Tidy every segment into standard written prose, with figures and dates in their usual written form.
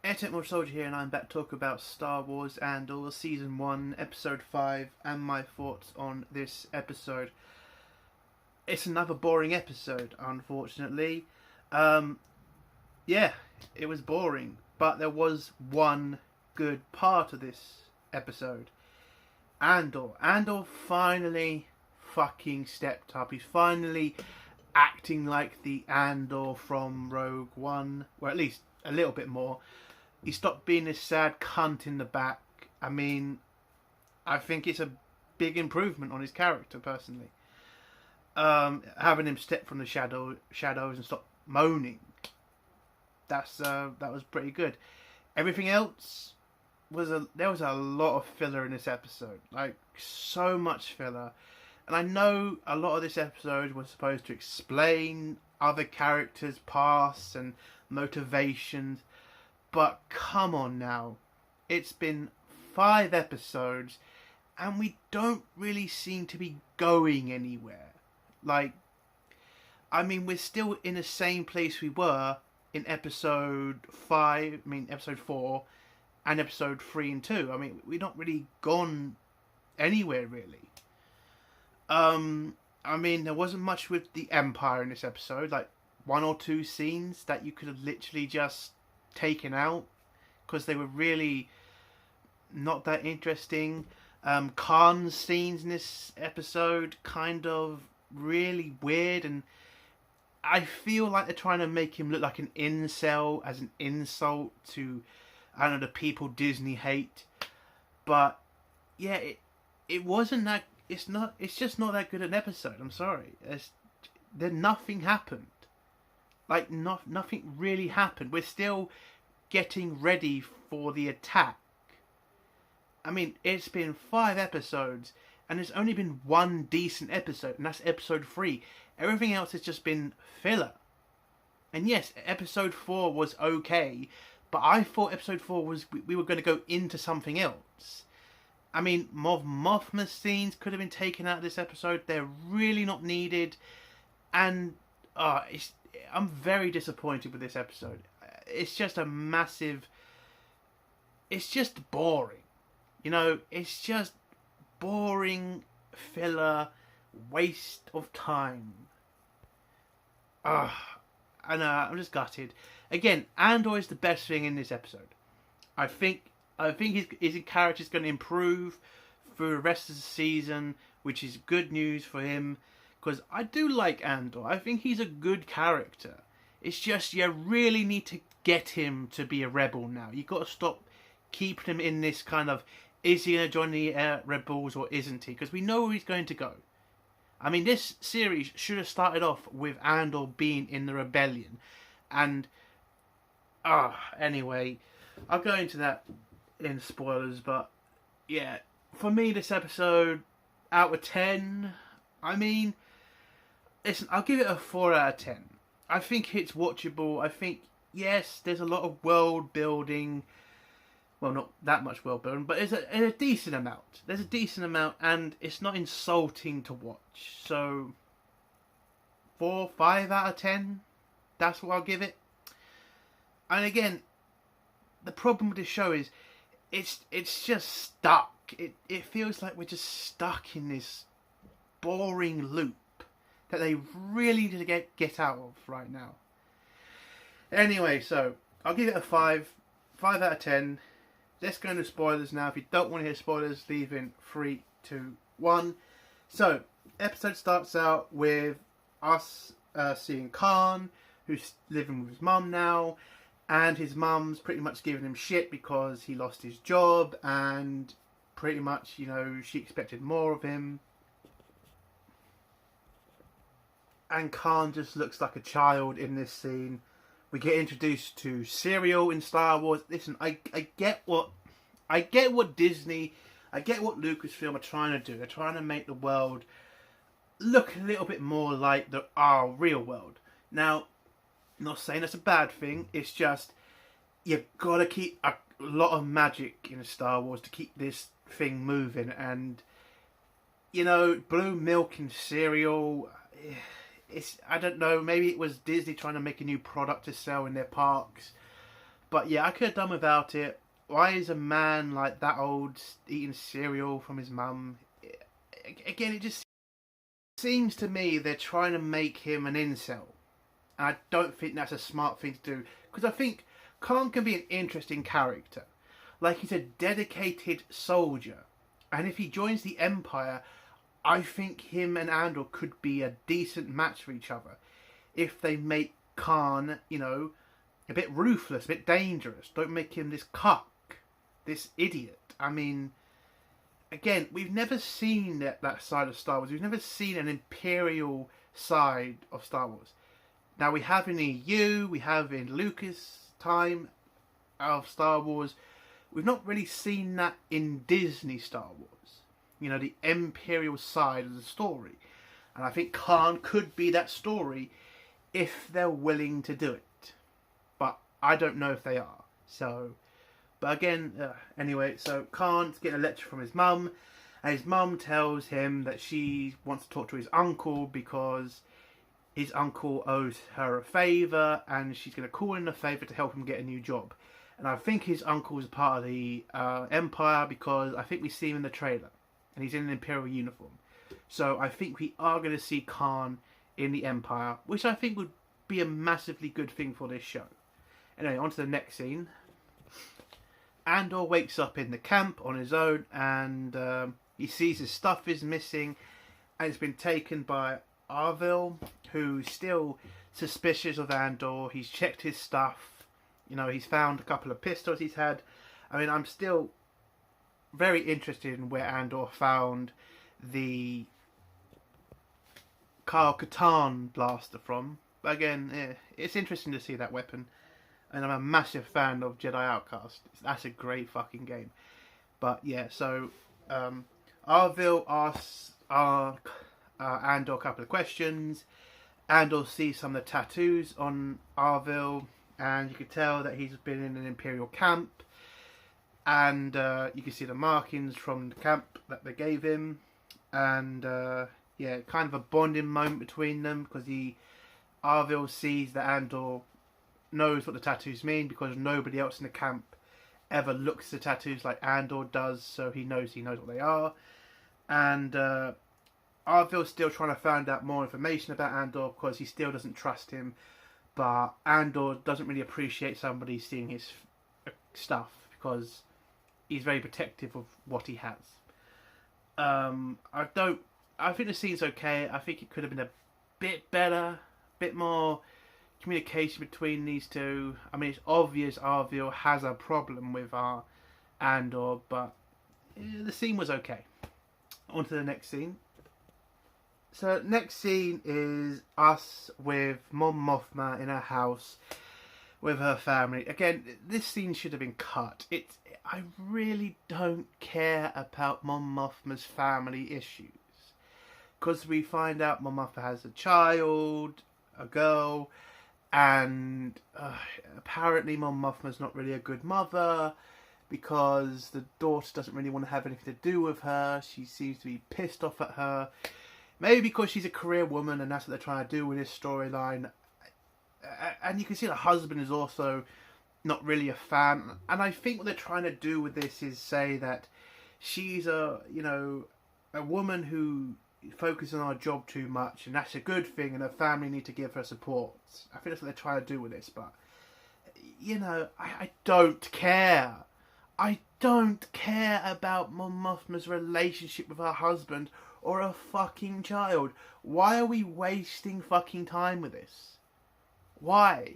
Airtech Soldier here, and I'm back to talk about Star Wars Andor Season 1, Episode 5, and my thoughts on this episode. It's another boring episode, unfortunately. Um, yeah, it was boring, but there was one good part of this episode. Andor. Andor finally fucking stepped up. He's finally acting like the Andor from Rogue One, or at least a little bit more. He stopped being this sad cunt in the back. I mean, I think it's a big improvement on his character, personally. Having him step from the shadows and stop moaning. That was pretty good. Everything else there was a lot of filler in this episode, like so much filler. And I know a lot of this episode was supposed to explain other characters' pasts and motivations. But come on now. It's been 5 episodes and we don't really seem to be going anywhere. Like, I mean, we're still in the same place we were in episode 4 and episode 3 and 2. I mean, we're not really gone anywhere, really. I mean, there wasn't much with the Empire in this episode. Like, 1 or 2 scenes that you could have literally just taken out because they were really not that interesting. Khan's scenes in this episode kind of really weird, and I feel like they're trying to make him look like an incel as an insult to, I don't know, the people Disney hate. But yeah, it wasn't that. It's just not that good an episode. I'm sorry. Nothing happened. Like, nothing really happened. We're still getting ready for the attack. I mean, it's been 5 episodes, and there's only been one decent episode, and that's episode 3. Everything else has just been filler. And yes, episode 4 was okay, but I thought episode 4 was, we were going to go into something else. I mean, Mothma's scenes could have been taken out of this episode. They're really not needed. And I'm very disappointed with this episode. It's just a massive... It's just boring. You know, it's just boring, filler, waste of time. I know, I'm just gutted. Again, Andor is the best thing in this episode. I think his character is going to improve through the rest of the season, which is good news for him. Because I do like Andor. I think he's a good character. It's just you really need to get him to be a rebel now. You've got to stop keeping him in this kind of, is he going to join the rebels or isn't he? Because we know where he's going to go. I mean, this series should have started off with Andor being in the rebellion. And, anyway, I'll go into that in spoilers. But, yeah, for me, this episode, out of 10, I mean... Listen, I'll give it a 4 out of 10. I think it's watchable. I think, yes, there's a lot of world building. Well, not that much world building, but there's a decent amount. There's a decent amount, and it's not insulting to watch. So, 4, 5 out of 10. That's what I'll give it. And again, the problem with this show is it's just stuck. It feels like we're just stuck in this boring loop that they really need to get out of right now. Anyway, so I'll give it a 5 out of 10. Let's go into spoilers now. If you don't want to hear spoilers, leave in 3, 2, 1. So, episode starts out with us seeing Khan, who's living with his mum now, and his mum's pretty much giving him shit because he lost his job, and pretty much, you know, she expected more of him. And Khan just looks like a child in this scene. We get introduced to cereal in Star Wars. Listen, I get what Disney, I get what Lucasfilm are trying to do. They're trying to make the world look a little bit more like our real world. Now, I'm not saying that's a bad thing. It's just you've got to keep a lot of magic in Star Wars to keep this thing moving. And you know, blue milk and cereal. I don't know, maybe it was Disney trying to make a new product to sell in their parks. But yeah, I could have done without it. Why is a man like that old eating cereal from his mum? Again, it just seems to me they're trying to make him an incel. And I don't think that's a smart thing to do. Because I think Khan can be an interesting character. Like, he's a dedicated soldier. And if he joins the Empire, I think him and Andor could be a decent match for each other. If they make Khan, you know, a bit ruthless, a bit dangerous. Don't make him this cuck, this idiot. I mean, again, we've never seen that side of Star Wars. We've never seen an Imperial side of Star Wars. Now, we have in the EU, we have in Lucas' time of Star Wars. We've not really seen that in Disney Star Wars. You know, the Imperial side of the story. And I think Khan could be that story if they're willing to do it. But I don't know if they are. So, but again, anyway, so Khan's getting a lecture from his mum. And his mum tells him that she wants to talk to his uncle because his uncle owes her a favour. And she's going to call in a favour to help him get a new job. And I think his uncle is part of the Empire because I think we see him in the trailer. And he's in an Imperial uniform. So I think we are going to see Khan in the Empire, which I think would be a massively good thing for this show. Anyway, on to the next scene. Andor wakes up in the camp on his own and he sees his stuff is missing and it's been taken by Arvil, who's still suspicious of Andor. He's checked his stuff. You know, he's found a couple of pistols he's had. I mean, I'm still very interested in where Andor found the Kyle Katarn blaster from. But again, it's interesting to see that weapon. And I'm a massive fan of Jedi Outcast. That's a great fucking game. But yeah, so Arvil asks Andor a couple of questions. Andor sees some of the tattoos on Arvil. And you can tell that he's been in an Imperial camp. And you can see the markings from the camp that they gave him. And yeah, kind of a bonding moment between them. Because Arvil sees that Andor knows what the tattoos mean. Because nobody else in the camp ever looks at the tattoos like Andor does. So he knows what they are. And Arvil's still trying to find out more information about Andor. Because he still doesn't trust him. But Andor doesn't really appreciate somebody seeing his stuff because he's very protective of what he has. I think the scene's okay. I think it could have been a bit better, a bit more communication between these two. I mean, it's obvious Arvil has a problem with Andor, but the scene was okay. On to the next scene. So next scene is us with Mon Mothma in her house with her family. Again, this scene should have been cut. I really don't care about Mon Mothma's family issues. Because we find out Mon Mothma has a child, a girl, and apparently Mon Mothma's not really a good mother because the daughter doesn't really want to have anything to do with her. She seems to be pissed off at her. Maybe because she's a career woman and that's what they're trying to do with this storyline. And you can see the husband is also not really a fan. And I think what they're trying to do with this is say that she's a woman who focuses on her job too much and that's a good thing and her family need to give her support. I think that's what they're trying to do with this. But, I don't care. I don't care about Mon Mothma's relationship with her husband or a fucking child. Why are we wasting fucking time with this? Why?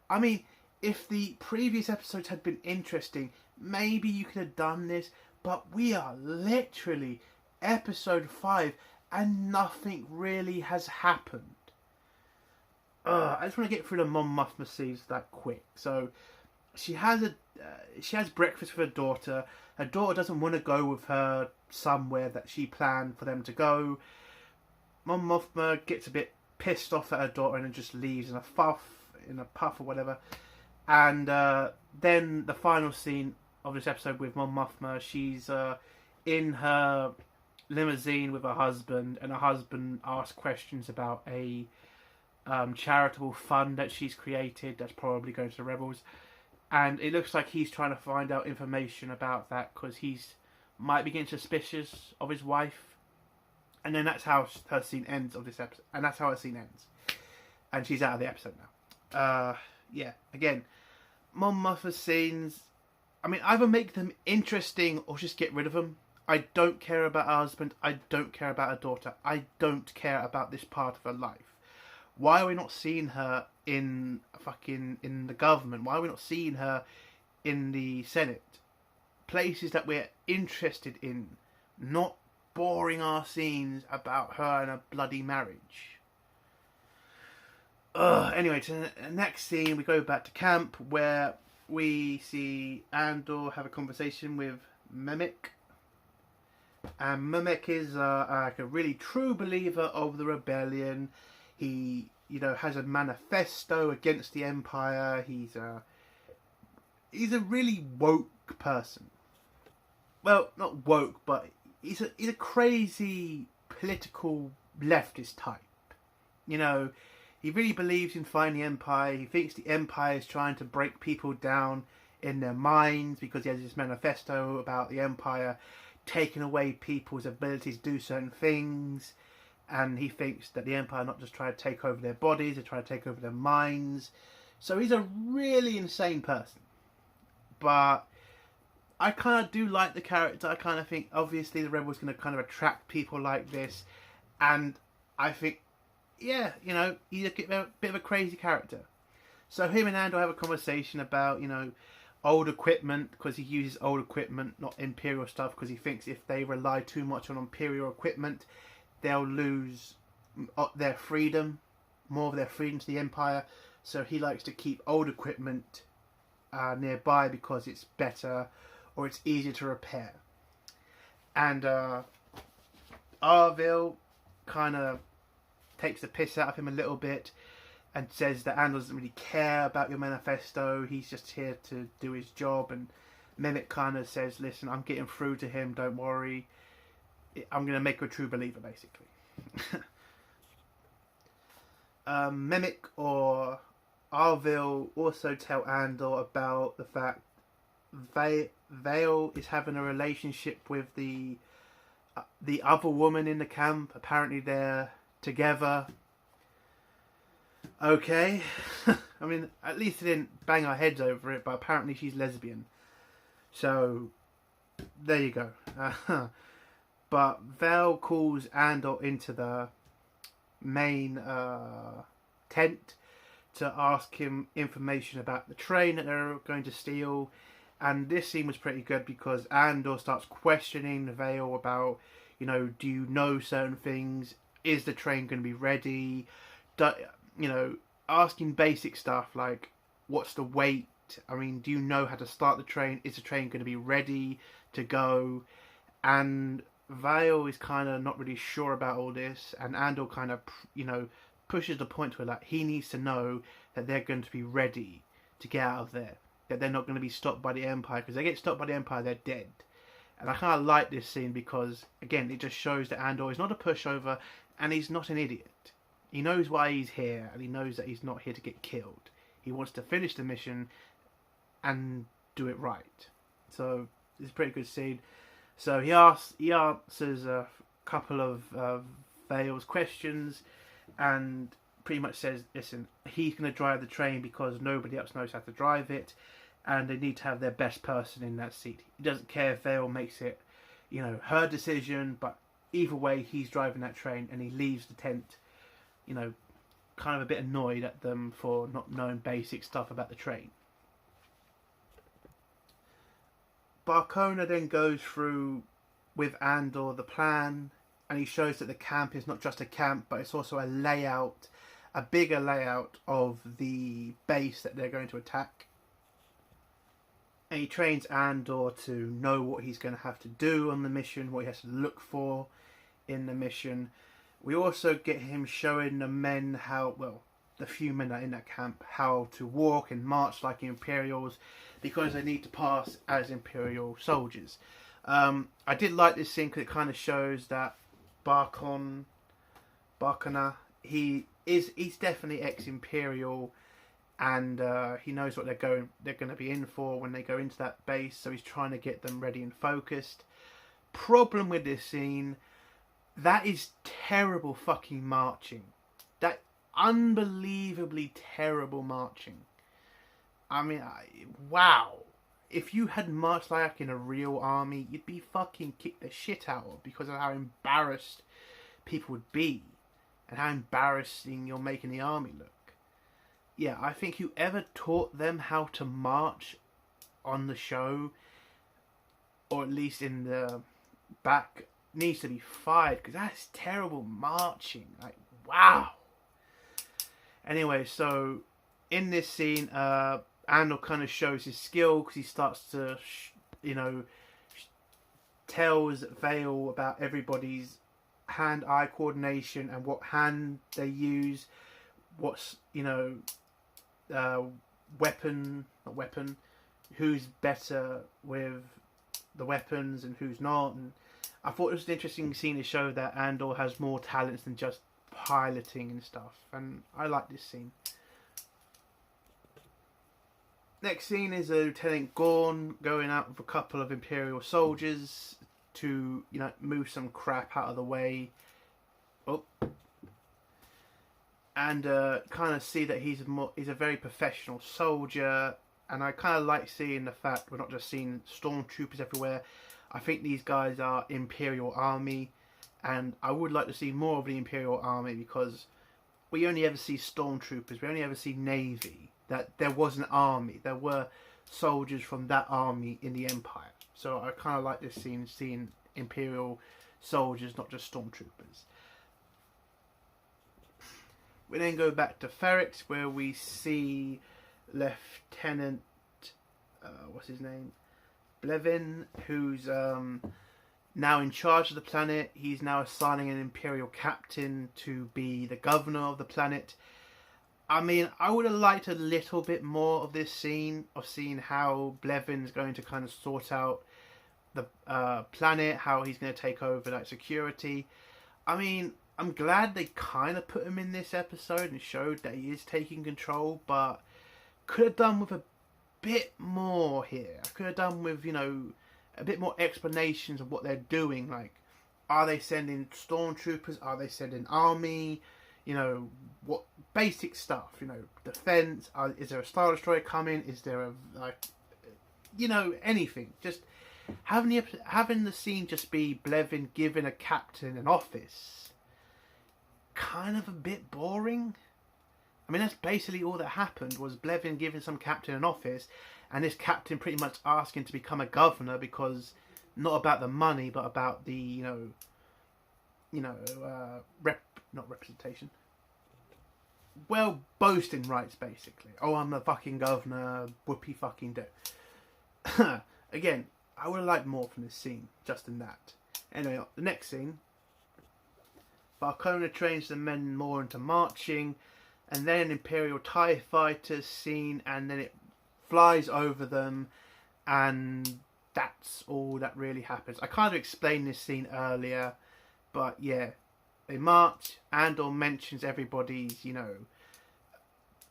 I mean, if the previous episodes had been interesting, maybe you could have done this, but we are literally episode 5 and nothing really has happened. I just want to get through the Mon Mothma scenes that quick. So, she has breakfast with her daughter. Her daughter doesn't want to go with her somewhere that she planned for them to go. Mon Mothma gets a bit pissed off at her daughter and then just leaves in a puff or whatever. And then the final scene of this episode with Mon Mothma, she's in her limousine with her husband, and her husband asks questions about a charitable fund that she's created that's probably going to the rebels. And it looks like he's trying to find out information about that because he's might be getting suspicious of his wife. And then that's how her scene ends of this episode. And that's how her scene ends. And she's out of the episode now. Yeah, again, Mon Mothma's scenes, I mean, either make them interesting or just get rid of them. I don't care about her husband. I don't care about her daughter. I don't care about this part of her life. Why are we not seeing her in the government? Why are we not seeing her in the Senate? Places that we're interested in, not boring our scenes about her and a bloody marriage. Anyway, to the next scene, we go back to camp where we see Andor have a conversation with Mimic. And Mimic is like a really true believer of the rebellion. He, has a manifesto against the Empire. He's a really woke person. Well, not woke, but he's a crazy political leftist type. He really believes in fighting the Empire. He thinks the Empire is trying to break people down in their minds because he has this manifesto about the Empire taking away people's ability to do certain things. And he thinks that the Empire not just trying to take over their bodies, they're trying to take over their minds. So he's a really insane person. But I kind of do like the character. I kind of think, obviously, the Rebels going to kind of attract people like this. And I think, yeah, he's a bit of a crazy character. So him and Andor have a conversation about, old equipment, because he uses old equipment, not Imperial stuff, because he thinks if they rely too much on Imperial equipment, they'll lose their freedom, more of their freedom to the Empire. So he likes to keep old equipment nearby because it's better or it's easier to repair. And Arville kind of takes the piss out of him a little bit and says that Andor doesn't really care about your manifesto, he's just here to do his job. And Mimic kind of says, listen, I'm getting through to him, don't worry, I'm going to make you a true believer, basically. Mimic or Arville also tell Andor about the fact Vale is having a relationship with the other woman in the camp. Apparently they're together. Okay. I mean, at least they didn't bang our heads over it, but apparently she's lesbian. So, there you go. But Val calls Andor into the main tent to ask him information about the train that they're going to steal. And this scene was pretty good because Andor starts questioning Vale about, do you know certain things? Is the train going to be ready? Asking basic stuff like, what's the weight? I mean, do you know how to start the train? Is the train going to be ready to go? And Vale is kind of not really sure about all this. And Andor kind of, pushes the point where he needs to know that they're going to be ready to get out of there. That they're not going to be stopped by the Empire. Because if they get stopped by the Empire, they're dead. And I kind of like this scene because, again, it just shows that Andor is not a pushover and he's not an idiot. He knows why he's here, and he knows that he's not here to get killed. He wants to finish the mission and do it right. So it's a pretty good scene. So he answers a couple of Vale's questions, and pretty much says, listen, he's going to drive the train because nobody else knows how to drive it, and they need to have their best person in that seat. He doesn't care if Vale makes it, her decision, but either way, he's driving that train, and he leaves the tent, kind of a bit annoyed at them for not knowing basic stuff about the train. Barcona then goes through with Andor the plan, and he shows that the camp is not just a camp, but it's also a bigger layout of the base that they're going to attack. And he trains Andor to know what he's going to have to do on the mission, what he has to look for in the mission. We also get him showing the men the few men that are in that camp, how to walk and march like Imperials, because they need to pass as Imperial soldiers. I did like this scene because it kind of shows that Barcona, he's definitely ex-Imperial, and he knows what they're going to be in for when they go into that base, so he's trying to get them ready and focused. Problem with this scene, that is terrible fucking marching. That unbelievably terrible marching. I mean, wow. If you had marched like in a real army, you'd be fucking kicked the shit out of, because of how embarrassed people would be and how embarrassing you're making the army look. Yeah, I think whoever taught them how to march on the show, or at least in the back, needs to be fired, because that's terrible marching. Like, wow. Anyway, so in this scene, Andor kind of shows his skill, because he starts to, tells Vale about everybody's hand-eye coordination and what hand they use, what's, who's better with the weapons and who's not. And I thought it was an interesting scene to show that Andor has more talents than just piloting and stuff, and I like this scene. Next scene is Lieutenant Gorn going out with a couple of Imperial soldiers to, move some crap out of the way. Oh. And kind of see that he's a very professional soldier, and I kind of like seeing the fact we're not just seeing stormtroopers everywhere. I think these guys are Imperial Army, and I would like to see more of the Imperial Army, because we only ever see stormtroopers, we only ever see Navy. That there was an army, there were soldiers from that army in the Empire. So I kind of like this scene, seeing Imperial soldiers, not just stormtroopers. We then go back to Ferrix, where we see Lieutenant, what's his name? Blevin, who's now in charge of the planet. He's now assigning an Imperial captain to be the governor of the planet. I mean, I would have liked a little bit more of this scene, of seeing how Blevin's going to kind of sort out the planet, how he's going to take over that security. I mean, I'm glad they kind of put him in this episode and showed that he is taking control, but could have done with a bit more here. I could have done with, a bit more explanations of what they're doing. Like, are they sending stormtroopers? Are they sending army? What basic stuff, defense, is there a Star Destroyer coming, is there a, anything. Just having the scene just be Blevin giving a captain an office, kind of a bit boring. I mean, that's basically all that happened, was Blevin giving some captain an office, and this captain pretty much asking to become a governor, because not about the money, but about the, not representation. Well, boasting rights, basically. Oh, I'm the fucking governor, whoopee fucking do. Again, I would have liked more from this scene, just in that. Anyway, the next scene. Falcona trains the men more into marching, and then an Imperial TIE fighter scene, and then it flies over them, and that's all that really happens. I kind of explained this scene earlier, but yeah. They march. Andor mentions everybody's,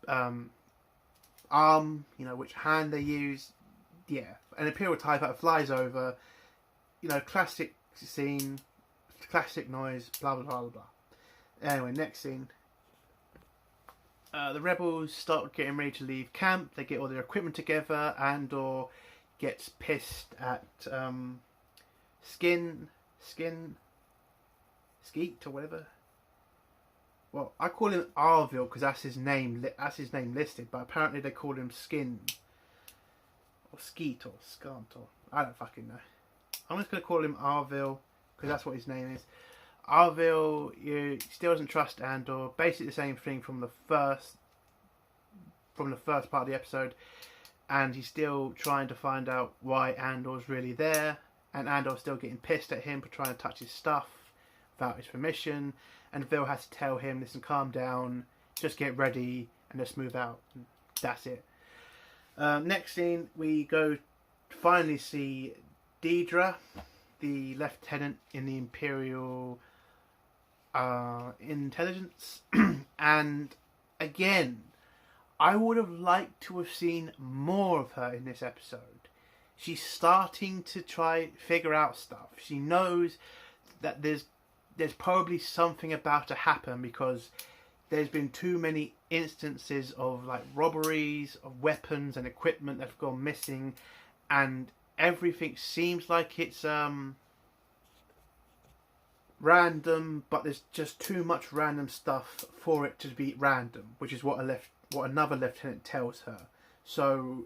arm, which hand they use. Yeah, an Imperial TIE fighter flies over. Classic scene, classic noise, blah, blah, blah, blah. Anyway, next scene. The rebels start getting ready to leave camp. They get all their equipment together. Andor gets pissed at Skeet or whatever. Well, I call him Arville because that's his name. That's his name listed, but apparently they call him Skin or Skeet or Scant or I don't fucking know. I'm just gonna call him Arville because that's what his name is. Arville, still doesn't trust Andor. Basically the same thing from the first part of the episode, and he's still trying to find out why Andor's really there, and Andor's still getting pissed at him for trying to touch his stuff without his permission, and Vil has to tell him, listen, calm down, just get ready and just move out. And that's it. Next scene, we go to finally see Deidre, the lieutenant in the Imperial intelligence, and again, I would have liked to have seen more of her in this episode. She's starting to try figure out stuff. She knows that there's probably something about to happen because there's been too many instances of like robberies of weapons and equipment that have gone missing, and everything seems like it's random, but there's just too much random stuff for it to be random, which is what another lieutenant tells her. So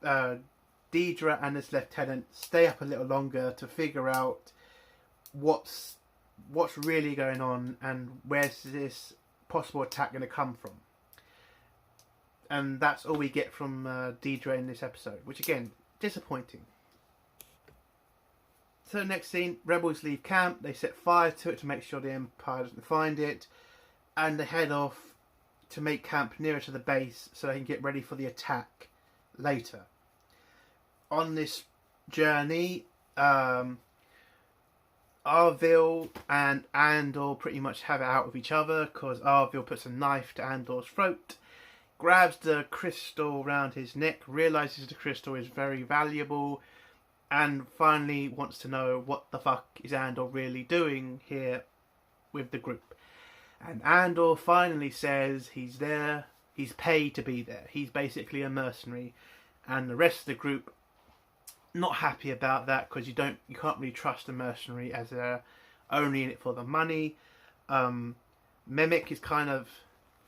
Deidre and this lieutenant stay up a little longer to figure out what's really going on and where's this possible attack going to come from. And that's all we get from Deidre in this episode, which again, disappointing. So next scene, rebels leave camp. They set fire to it to make sure the Empire doesn't find it, and they head off to make camp nearer to the base so they can get ready for the attack later. On this journey, Arvil and Andor pretty much have it out with each other because Arvil puts a knife to Andor's throat, grabs the crystal around his neck, realises the crystal is very valuable, and finally wants to know what the fuck is Andor really doing here with the group. And Andor finally says he's there, he's paid to be there. He's basically a mercenary, and the rest of the group not happy about that because you can't really trust a mercenary as they're only in it for the money. Mimic is kind of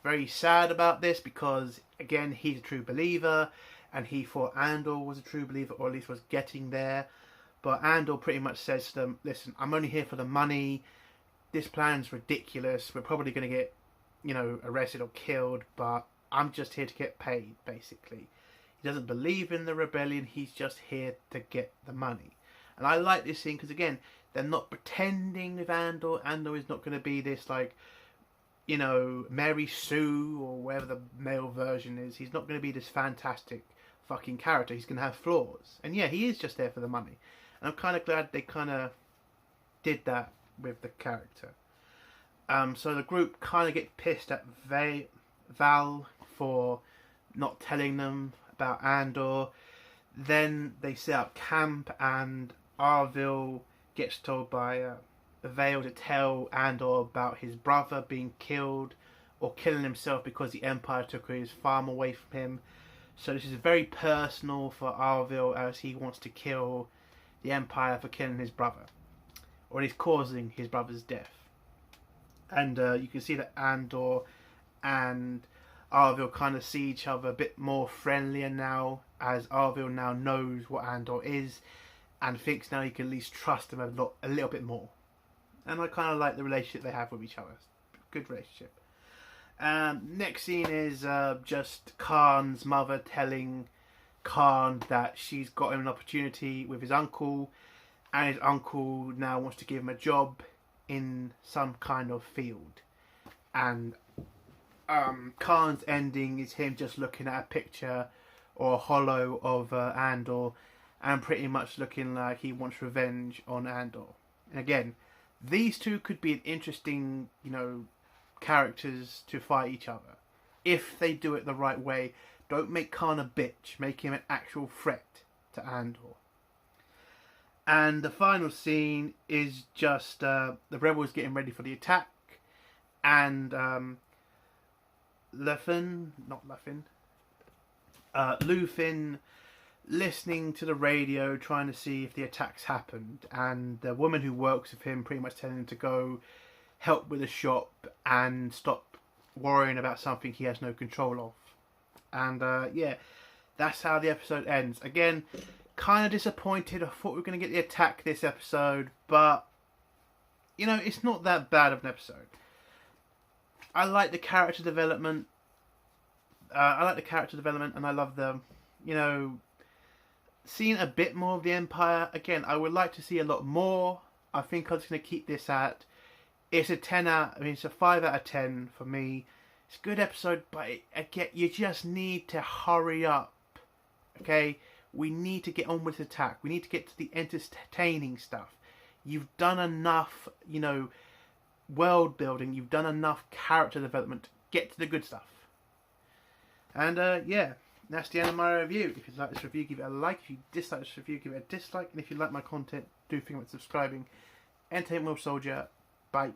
very sad about this because again he's a true believer and he thought Andor was a true believer, or at least was getting there. But Andor pretty much says to them, listen, I'm only here for the money. This plan's ridiculous. We're probably going to get, arrested or killed, but I'm just here to get paid, basically. He doesn't believe in the rebellion. He's just here to get the money. And I like this scene because, again, they're not pretending with Andor. Andor is not going to be this, Mary Sue or whatever the male version is. He's not going to be this fantastic fucking character. He's going to have flaws. And yeah, he is just there for the money. And I'm kind of glad they kind of did that with the character. So the group kind of get pissed at Val for not telling them about Andor. Then they set up camp and Arvil gets told by Vale to tell Andor about his brother being killed or killing himself because the Empire took his farm away from him. So this is very personal for Arvil as he wants to kill the Empire for killing his brother, or at least causing his brother's death. And you can see that Andor and Arvil kind of see each other a bit more friendlier now, as Arvil now knows what Andor is and thinks now he can at least trust him a little bit more. And I kind of like the relationship they have with each other. Good relationship. Next scene is just Khan's mother telling Khan that she's got him an opportunity with his uncle, and his uncle now wants to give him a job in some kind of field. And Khan's ending is him just looking at a picture or a holo of Andor and pretty much looking like he wants revenge on Andor. And again, these two could be an interesting, characters to fight each other if they do it the right way. Don't make Khan a bitch, make him an actual threat to Andor. And the final scene is just the rebels getting ready for the attack, and Luthen listening to the radio trying to see if the attacks happened, and the woman who works with him pretty much telling him to go help with the shop and stop worrying about something he has no control of. And that's how the episode ends. Again, kind of disappointed. I thought we were going to get the attack this episode, but it's not that bad of an episode. I like the character development. And I love the, seeing a bit more of the Empire. Again, I would like to see a lot more. I think I'm just going to keep this at. It's a 5 out of 10 for me. It's a good episode, but again, you just need to hurry up. Okay? We need to get on with the attack. We need to get to the entertaining stuff. You've done enough, world building. You've done enough character development. Get to the good stuff. And yeah, that's the end of my review. If you like this review, give it a like. If you dislike this review, give it a dislike. And if you like my content, do think about subscribing. Entertainment World Soldier. Bye.